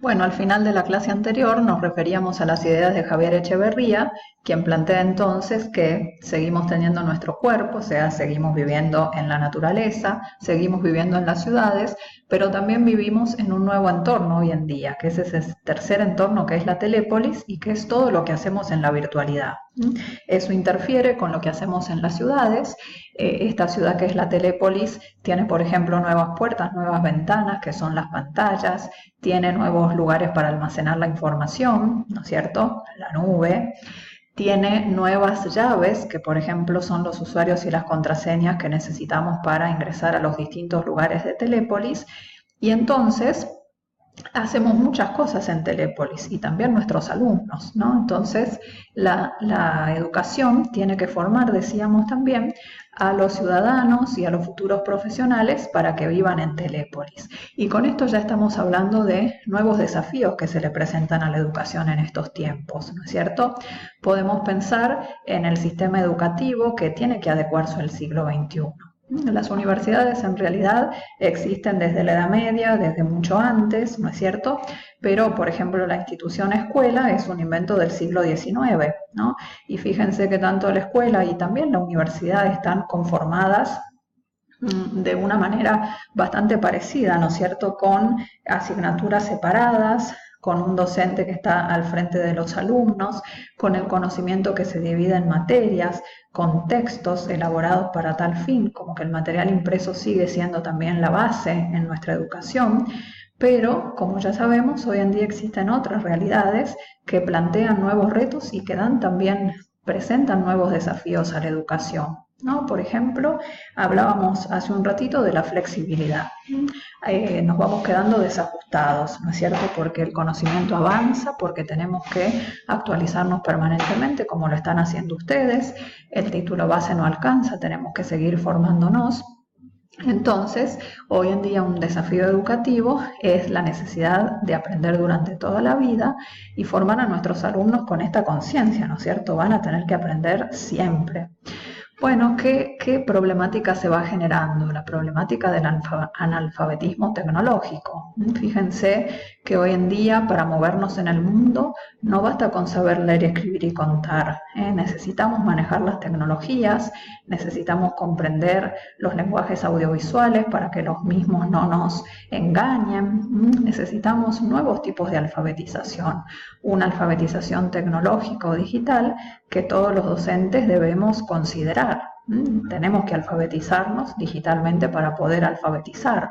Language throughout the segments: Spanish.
Bueno, al final de la clase anterior nos referíamos a las ideas de Javier Echeverría, quien plantea entonces que seguimos teniendo nuestro cuerpo, o sea, seguimos viviendo en la naturaleza, seguimos viviendo en las ciudades, pero también vivimos en un nuevo entorno hoy en día, que es ese tercer entorno que es la telépolis y que es todo lo que hacemos en la virtualidad. Eso interfiere con lo que hacemos en las ciudades. Esta ciudad que es la telépolis tiene, por ejemplo, nuevas puertas, nuevas ventanas, que son las pantallas, tiene nuevos lugares para almacenar la información, ¿no es cierto? La nube. Tiene nuevas llaves, que por ejemplo son los usuarios y las contraseñas que necesitamos para ingresar a los distintos lugares de Telépolis. Y entonces hacemos muchas cosas en Telépolis y también nuestros alumnos, ¿no? Entonces, la educación tiene que formar, decíamos también, a los ciudadanos y a los futuros profesionales para que vivan en Telépolis. Y con esto ya estamos hablando de nuevos desafíos que se le presentan a la educación en estos tiempos, ¿no es cierto? Podemos pensar en el sistema educativo que tiene que adecuarse al siglo XXI. Las universidades en realidad existen desde la Edad Media, desde mucho antes, ¿no es cierto? Pero, por ejemplo, la institución escuela es un invento del siglo XIX, ¿no? Y fíjense que tanto la escuela y también la universidad están conformadas de una manera bastante parecida, ¿no es cierto?, con asignaturas separadas, con un docente que está al frente de los alumnos, con el conocimiento que se divide en materias, con textos elaborados para tal fin, como que el material impreso sigue siendo también la base en nuestra educación, pero como ya sabemos, hoy en día existen otras realidades que plantean nuevos retos y que dan también, presentan nuevos desafíos a la educación, ¿no? Por ejemplo, hablábamos hace un ratito de la flexibilidad. Nos vamos quedando desajustados, ¿no es cierto? Porque el conocimiento avanza, porque tenemos que actualizarnos permanentemente, como lo están haciendo ustedes. El título base no alcanza, tenemos que seguir formándonos. Entonces, hoy en día un desafío educativo es la necesidad de aprender durante toda la vida y formar a nuestros alumnos con esta conciencia, ¿no es cierto? Van a tener que aprender siempre. Bueno, ¿qué problemática se va generando? La problemática del analfabetismo tecnológico. Fíjense que hoy en día para movernos en el mundo no basta con saber leer, escribir y contar. Necesitamos manejar las tecnologías, necesitamos comprender los lenguajes audiovisuales para que los mismos no nos engañen. Necesitamos nuevos tipos de alfabetización, una alfabetización tecnológica o digital que todos los docentes debemos considerar. Tenemos que alfabetizarnos digitalmente para poder alfabetizar.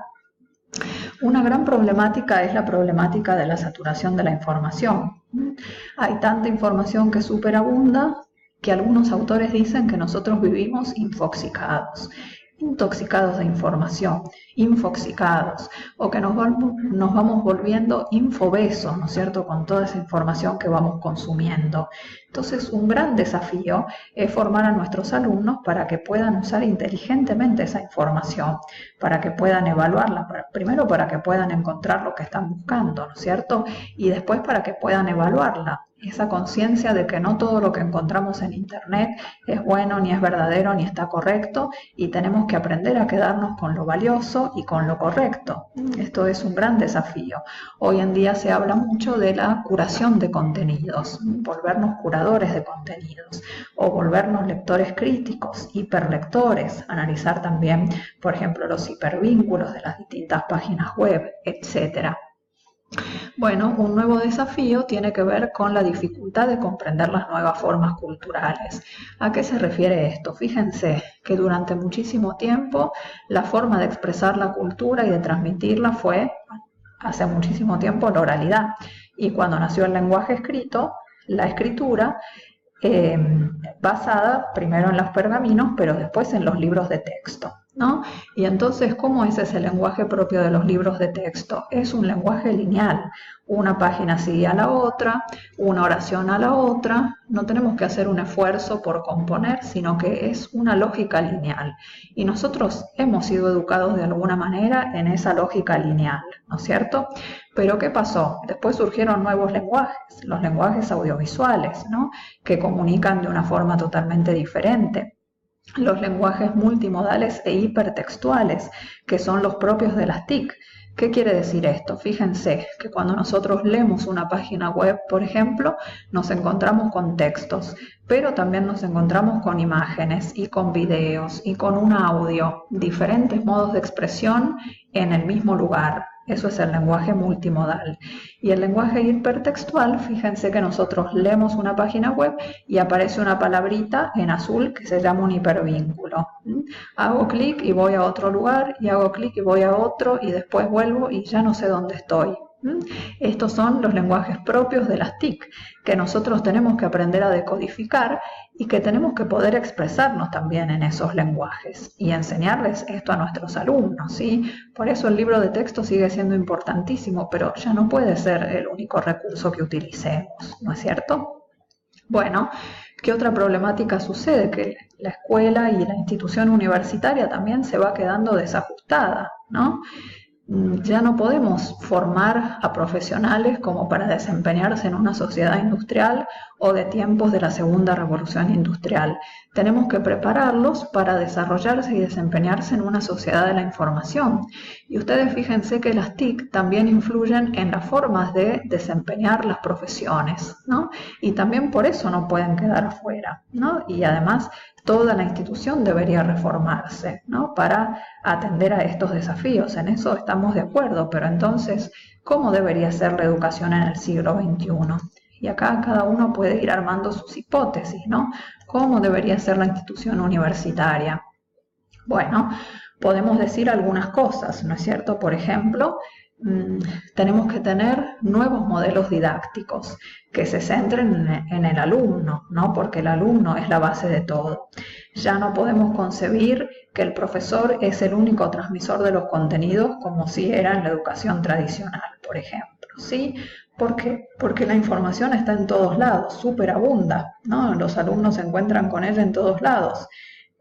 Una gran problemática es la problemática de la saturación de la información. Hay tanta información que superabunda que algunos autores dicen que nosotros vivimos intoxicados de información, infoxicados, o que nos vamos volviendo infobesos, ¿no es cierto?, con toda esa información que vamos consumiendo. Entonces, un gran desafío es formar a nuestros alumnos para que puedan usar inteligentemente esa información, para que puedan evaluarla, primero para que puedan encontrar lo que están buscando, ¿no es cierto?, y después para que puedan evaluarla. Esa conciencia de que no todo lo que encontramos en Internet es bueno, ni es verdadero, ni está correcto, y tenemos que aprender a quedarnos con lo valioso y con lo correcto. Esto es un gran desafío. Hoy en día se habla mucho de la curación de contenidos, volvernos curadores de contenidos, o volvernos lectores críticos, hiperlectores, analizar también, por ejemplo, los hipervínculos de las distintas páginas web, etcétera. Bueno, un nuevo desafío tiene que ver con la dificultad de comprender las nuevas formas culturales. ¿A qué se refiere esto? Fíjense que durante muchísimo tiempo la forma de expresar la cultura y de transmitirla fue, hace muchísimo tiempo, la oralidad. Y cuando nació el lenguaje escrito, la escritura, basada primero en los pergaminos, pero después en los libros de texto, ¿no? Y entonces, ¿cómo es ese lenguaje propio de los libros de texto? Es un lenguaje lineal. Una página sigue a la otra, una oración a la otra. No tenemos que hacer un esfuerzo por componer, sino que es una lógica lineal. Y nosotros hemos sido educados de alguna manera en esa lógica lineal, ¿no es cierto? Pero ¿qué pasó? Después surgieron nuevos lenguajes, los lenguajes audiovisuales, ¿no?, que comunican de una forma totalmente diferente. Los lenguajes multimodales e hipertextuales, que son los propios de las TIC, ¿Qué quiere decir esto? Fíjense que cuando nosotros leemos una página web, por ejemplo, nos encontramos con textos, pero también nos encontramos con imágenes y con videos y con un audio, diferentes modos de expresión en el mismo lugar. Eso es el lenguaje multimodal. Y el lenguaje hipertextual, fíjense que nosotros leemos una página web y aparece una palabrita en azul que se llama un hipervínculo. Hago clic y voy a otro lugar, y hago clic y voy a otro, y después vuelvo y ya no sé dónde estoy. Estos son los lenguajes propios de las TIC, que nosotros tenemos que aprender a decodificar y que tenemos que poder expresarnos también en esos lenguajes y enseñarles esto a nuestros alumnos, ¿sí? Por eso el libro de texto sigue siendo importantísimo, pero ya no puede ser el único recurso que utilicemos, ¿no es cierto? Bueno, ¿qué otra problemática sucede? Que la escuela y la institución universitaria también se va quedando desajustada, ¿no? Ya no podemos formar a profesionales como para desempeñarse en una sociedad industrial o de tiempos de la segunda revolución industrial. Tenemos que prepararlos para desarrollarse y desempeñarse en una sociedad de la información. Y ustedes fíjense que las TIC también influyen en las formas de desempeñar las profesiones, ¿no? Y también por eso no pueden quedar afuera, ¿no? Y además toda la institución debería reformarse, ¿no? Para atender a estos desafíos. En eso estamos de acuerdo, pero entonces, ¿cómo debería ser la educación en el siglo XXI? Y acá cada uno puede ir armando sus hipótesis, ¿no? ¿Cómo debería ser la institución universitaria? Bueno, podemos decir algunas cosas, ¿no es cierto? Por ejemplo, tenemos que tener nuevos modelos didácticos que se centren en el alumno, ¿no? Porque el alumno es la base de todo. Ya no podemos concebir que el profesor es el único transmisor de los contenidos como si era en la educación tradicional, por ejemplo, ¿sí? ¿Por qué? Porque la información está en todos lados, superabunda, ¿no? Los alumnos se encuentran con ella en todos lados.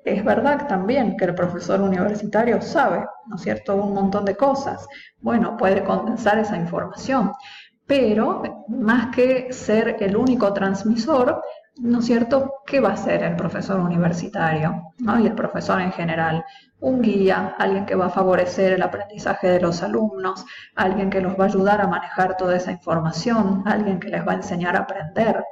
Es verdad también que el profesor universitario sabe, ¿no es cierto?, un montón de cosas. Bueno, puede condensar esa información, pero más que ser el único transmisor, ¿no es cierto?, ¿qué va a ser el profesor universitario, ¿no? Y el profesor en general? Un guía, alguien que va a favorecer el aprendizaje de los alumnos, alguien que los va a ayudar a manejar toda esa información, alguien que les va a enseñar a aprender.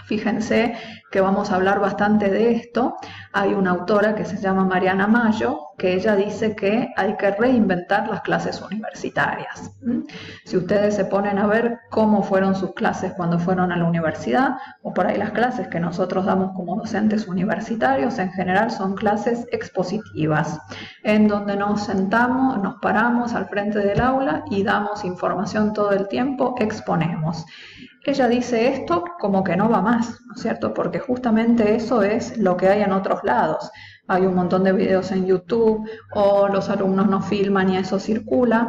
Fíjense que vamos a hablar bastante de esto. Hay una autora que se llama Mariana Mayo, que ella dice que hay que reinventar las clases universitarias. Si ustedes se ponen a ver cómo fueron sus clases cuando fueron a la universidad, o por ahí las clases que nosotros damos como docentes universitarios, en general son clases expositivas, en donde nos sentamos, nos paramos al frente del aula y damos información todo el tiempo, exponemos. Ella dice esto como que no va más, ¿no es cierto? Porque justamente eso es lo que hay en otros lados. Hay un montón de videos en YouTube o los alumnos no filman y eso circula.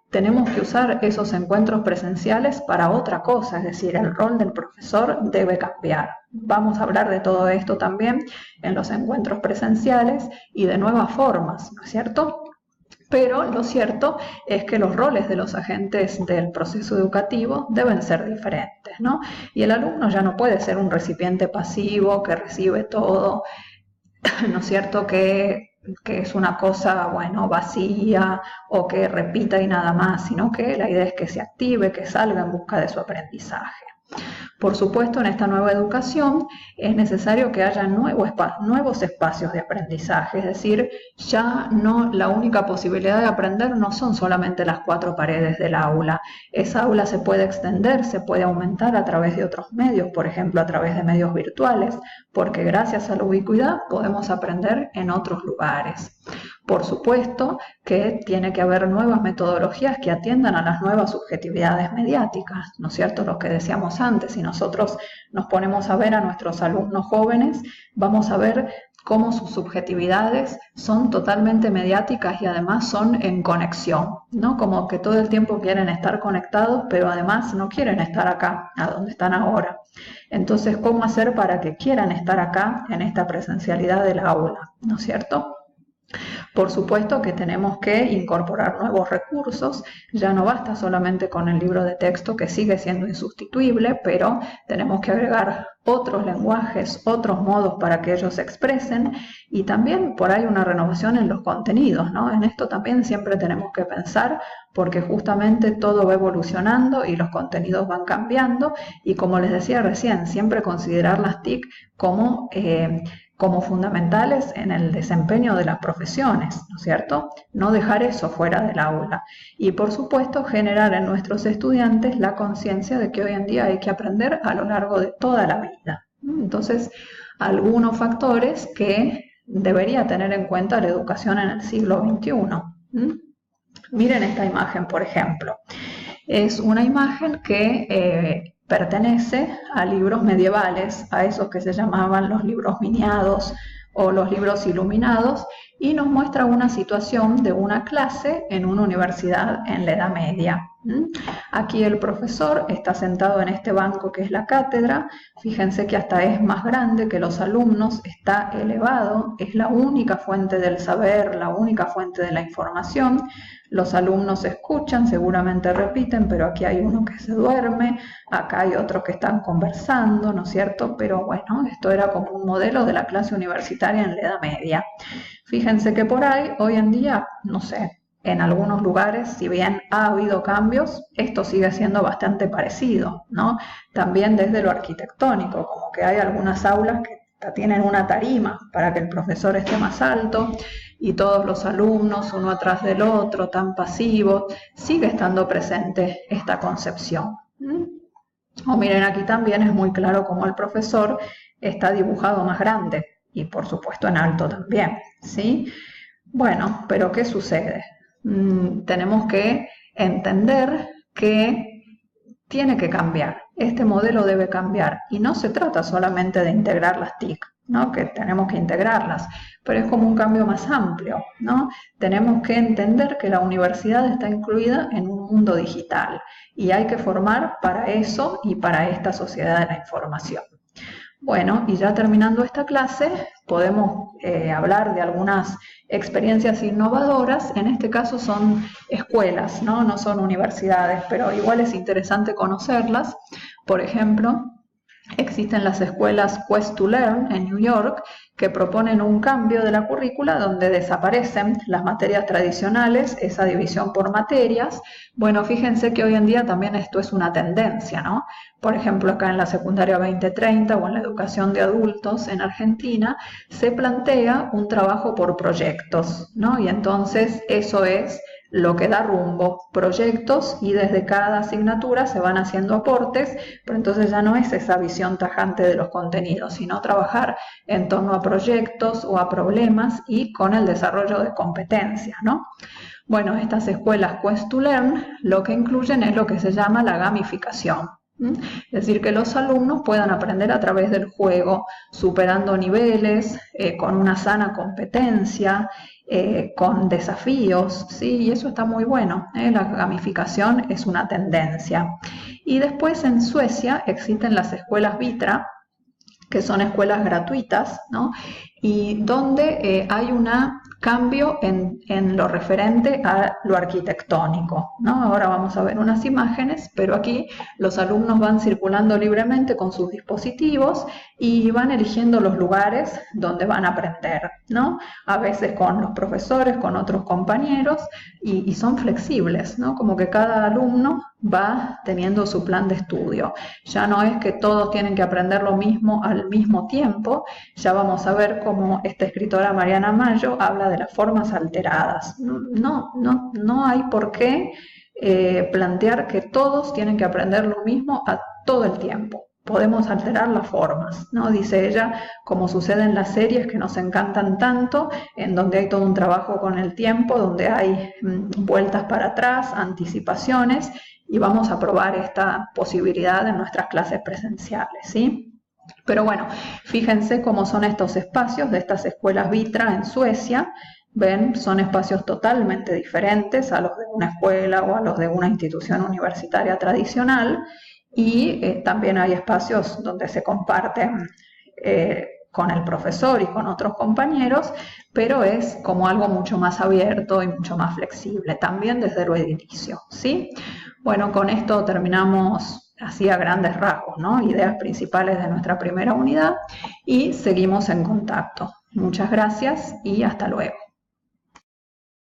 Tenemos que usar esos encuentros presenciales para otra cosa, es decir, el rol del profesor debe cambiar. Vamos a hablar de todo esto también en los encuentros presenciales y de nuevas formas, ¿no es cierto? Pero lo cierto es que los roles de los agentes del proceso educativo deben ser diferentes, ¿no? Y el alumno ya no puede ser un recipiente pasivo que recibe todo, ¿no es cierto?, que es una cosa, bueno, vacía o que repita y nada más, sino que la idea es que se active, que salga en busca de su aprendizaje. Por supuesto, en esta nueva educación es necesario que haya nuevos espacios de aprendizaje, es decir, ya no la única posibilidad de aprender no son solamente las 4 paredes del aula. Esa aula se puede extender, se puede aumentar a través de otros medios, por ejemplo, a través de medios virtuales, porque gracias a la ubicuidad podemos aprender en otros lugares. Por supuesto que tiene que haber nuevas metodologías que atiendan a las nuevas subjetividades mediáticas, ¿no es cierto? Lo que decíamos antes, si nosotros nos ponemos a ver a nuestros alumnos jóvenes, vamos a ver cómo sus subjetividades son totalmente mediáticas y además son en conexión, ¿no? Como que todo el tiempo quieren estar conectados, pero además no quieren estar acá, a donde están ahora. Entonces, ¿cómo hacer para que quieran estar acá en esta presencialidad del aula, ¿no es cierto? Por supuesto que tenemos que incorporar nuevos recursos, ya no basta solamente con el libro de texto que sigue siendo insustituible, pero tenemos que agregar otros lenguajes, otros modos para que ellos se expresen y también por ahí una renovación en los contenidos, ¿no? En esto también siempre tenemos que pensar porque justamente todo va evolucionando y los contenidos van cambiando y como les decía recién, siempre considerar las TIC como fundamentales en el desempeño de las profesiones, ¿no es cierto? No dejar eso fuera del aula. Y por supuesto generar en nuestros estudiantes la conciencia de que hoy en día hay que aprender a lo largo de toda la vida. Entonces, algunos factores que debería tener en cuenta la educación en el siglo XXI. Miren esta imagen, por ejemplo. Es una imagen que pertenece a libros medievales, a esos que se llamaban los libros miniados o los libros iluminados, y nos muestra una situación de una clase en una universidad en la Edad Media. Aquí el profesor está sentado en este banco que es la cátedra, fíjense que hasta es más grande que los alumnos, está elevado, es la única fuente del saber, la única fuente de la información. Los alumnos escuchan, seguramente repiten, pero aquí hay uno que se duerme, acá hay otros que están conversando, ¿no es cierto? Pero bueno, esto era como un modelo de la clase universitaria en la Edad Media. Fíjense que por ahí, hoy en día, no sé, en algunos lugares, si bien ha habido cambios, esto sigue siendo bastante parecido, ¿no? También desde lo arquitectónico, como que hay algunas aulas que tienen una tarima para que el profesor esté más alto y todos los alumnos uno atrás del otro, tan pasivos, sigue estando presente esta concepción. O miren, aquí también es muy claro cómo el profesor está dibujado más grande y por supuesto en alto también, ¿sí? Bueno, pero ¿qué sucede? Tenemos que entender que tiene que cambiar, este modelo debe cambiar y no se trata solamente de integrar las TIC, ¿no? Que tenemos que integrarlas, pero es como un cambio más amplio, ¿no? Tenemos que entender que la universidad está incluida en un mundo digital y hay que formar para eso y para esta sociedad de la información. Bueno, y ya terminando esta clase, podemos hablar de algunas experiencias innovadoras. En este caso son escuelas, ¿no? No son universidades, pero igual es interesante conocerlas. Por ejemplo, existen las escuelas Quest to Learn en New York que proponen un cambio de la currícula donde desaparecen las materias tradicionales, esa división por materias. Bueno, fíjense que hoy en día también esto es una tendencia, ¿no? Por ejemplo, acá en la secundaria 2030 o en la educación de adultos en Argentina se plantea un trabajo por proyectos, ¿no? Y entonces eso es lo que da rumbo, proyectos, y desde cada asignatura se van haciendo aportes, pero entonces ya no es esa visión tajante de los contenidos, sino trabajar en torno a proyectos o a problemas y con el desarrollo de competencias, ¿no? Bueno, estas escuelas Quest to Learn lo que incluyen es lo que se llama la gamificación. Es decir, que los alumnos puedan aprender a través del juego, superando niveles, con una sana competencia, con desafíos, ¿sí? Y eso está muy bueno, La gamificación es una tendencia. Y después en Suecia existen las escuelas Vitra, que son escuelas gratuitas, ¿no? Y donde hay un cambio en lo referente a lo arquitectónico, ¿no? Ahora vamos a ver unas imágenes, pero aquí los alumnos van circulando libremente con sus dispositivos y van eligiendo los lugares donde van a aprender, ¿no? A veces con los profesores, con otros compañeros, y son flexibles, ¿no? Como que cada alumno va teniendo su plan de estudio. Ya no es que todos tienen que aprender lo mismo al mismo tiempo. Ya vamos a ver cómo esta escritora Mariana Mayo habla de las formas alteradas. No hay por qué plantear que todos tienen que aprender lo mismo a todo el tiempo. Podemos alterar las formas, ¿no? Dice ella, como sucede en las series que nos encantan tanto, en donde hay todo un trabajo con el tiempo, donde hay vueltas para atrás, anticipaciones, y vamos a probar esta posibilidad en nuestras clases presenciales, ¿sí? Pero bueno, fíjense cómo son estos espacios de estas escuelas Vitra en Suecia. Ven, son espacios totalmente diferentes a los de una escuela o a los de una institución universitaria tradicional, y también hay espacios donde se comparten con el profesor y con otros compañeros, pero es como algo mucho más abierto y mucho más flexible, también desde el inicio, ¿sí? Bueno, con esto terminamos así a grandes rasgos, ¿no? Ideas principales de nuestra primera unidad y seguimos en contacto. Muchas gracias y hasta luego.